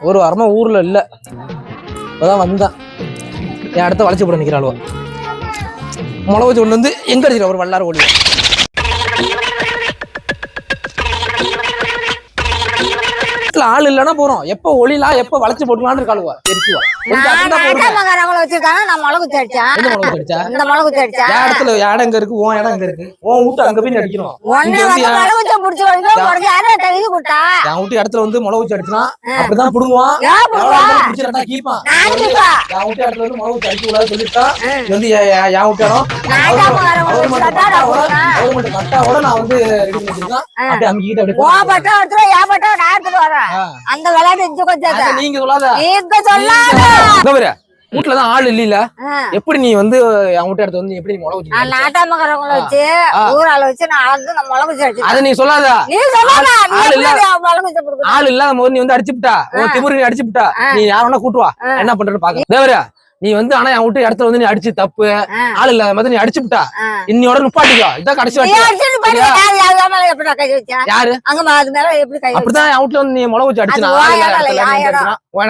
ஒரு வாரமா ஊர்ல இல்ல, அதான் வந்தான். என் அடுத்த வளைச்சு போட நிக்கிறாளுவா. முளை வச்சு கொண்டு வந்து எங்க அடிச்சிட ஒரு வல்லார ஓடி. ஆள் இல்லன்னா போறோம். எப்ப ஒளிலாம் எப்ப வளைச்சு போட்டுலான்னு இருக்காளுவா. தெரிச்சுவா இடம் எங்க இருக்கு, உன் இடம் எங்க இருக்கு, உன் வீட்டு அங்க போய் அடிக்கணும். என் வீட்டு இடத்துல வந்து முளை வச்சு அடிச்சுனா அப்படிதான் புடுங்குவான். கீப்பான். என் வீட்டு இடத்துல வந்து முளை வச்சு அடிக்க கூடாது சொல்லிட்டா வந்து என் வீட்டு இடம் கட்டாவோட நான் வந்து ரெடி பண்ணி வச்சிருக்கேன். அப்படியே அங்கிட்ட அந்த விளையாட்டு கொஞ்சம் நீங்க சொல்லாத. வீட்டுலதான் ஆள் இல்ல, எப்படி நீ வந்து அவங்க இடத்துல வந்து எப்படி முளை வச்சு நாட்டாமக்காரங்களை வச்சு ஊரால வச்சு நான் அளந்து நான் முளை வச்சு அதை நீ சொல்லாத. ஆள் இல்லாத போது நீ வந்து அடிச்சுட்டா திமுரு நீ அடிச்சுட்டா நீ யாரா கூட்டுவா என்ன பண்றன்னு பாக்க தேவரா. நீ வந்து ஆனா என் வீட்டு இடத்துல வந்து நீ அடிச்சு தப்பு, ஆள் இல்லாத மாதிரி நீ அடிச்சுட்டா இன்னையோட நிப்பாட்டிக்கோ. இதான் கடைசி யாரு அப்படிதான் என் வீட்டுல வந்து நீ முளை வச்சு அடிச்சு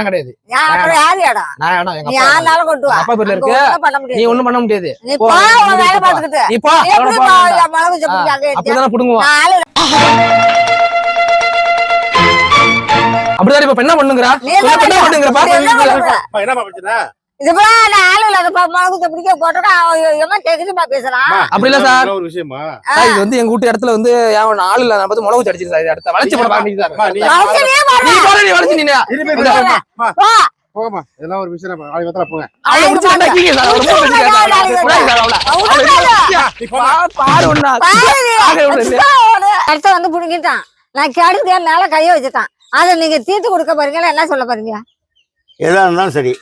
கிடையாது. அப்பா பேர்ல இருக்கு, நீ ஒண்ணும் பண்ண முடியாது. அப்படிதான் புடுங்குவான். அப்படிதான் இப்ப என்ன பண்ணுங்கிறா எங்க வீட்டு இடத்துல வந்து ஆள் இல்லாத முளை வச்சு அடிச்சிருக்கா. வளைச்சு போட மேல கைய வச்சுட்டான். அதை நீங்க தீர்த்து கொடுக்க பாருங்க. என்ன சொல்ல பாருங்க, எதா இருந்தாலும் சரி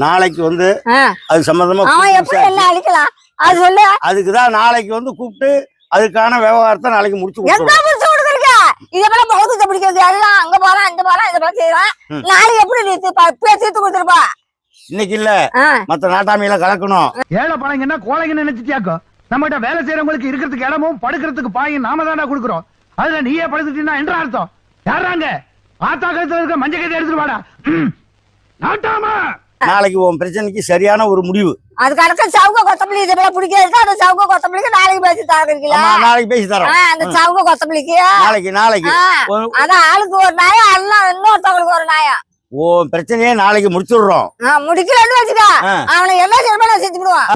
நாளைக்கு வந்து அது சம்பந்தமா அழிக்கலாம். அது சொல்லு. அதுக்குதான் நாளைக்கு வந்து கூப்பிட்டு அதுக்கான விவகாரத்தை நாளைக்கு முடிச்சு பிடிக்கிறது எல்லாம் அங்க போறான் இந்த போறான் இதை செய்யறான். நாளைக்கு எப்படி தீர்த்து கொடுத்துருப்பா? இன்னைக்கு இல்ல மத்த நாட்டாமையெல்லாம் கலக்கணும். ஏழை பழங்கன்னா கோழைங்க நினைச்சிட்டியாக்கோ. நம்ம கிட்ட வேலை செய்யறவங்களுக்கு இருக்கிறதுக்கு இடமும் படுக்கிறதுக்கு பாயும் நாம தானே கொடுக்குறோம். அதுல நீயே படுத்துட்டீங்கன்னா என்ற அர்த்தம்? யாராங்க ஆத்தா கழுத்துல இருக்க மஞ்சள் கைதை எடுத்துட்டு வாடா நாட்டாம. நாளைக்கு உன் பிரச்சனைக்கு சரியான ஒரு முடிவு. அதுக்கு அடுத்த சவுக்க கொத்தமல்லி இதெல்லாம் பிடிக்கிறது. அந்த சவுக்க கொத்தமல்லிக்கு நாளைக்கு பேசி தரீங்களா? நாளைக்கு பேசி தரோம். அந்த சவுக்க கொத்தமல்லிக்கு நாளைக்கு அதான் ஆளுக்கு ஒரு நாயா, எல்லாம் இன்னொருத்தவங்களுக்கு ஒரு நாயா. உன் பிரச்சனையே நாளைக்கு முடிச்சுடுறோம். முடிக்கலன்னு வச்சுக்கா அவனை என்ன செஞ்சு விடுவான்.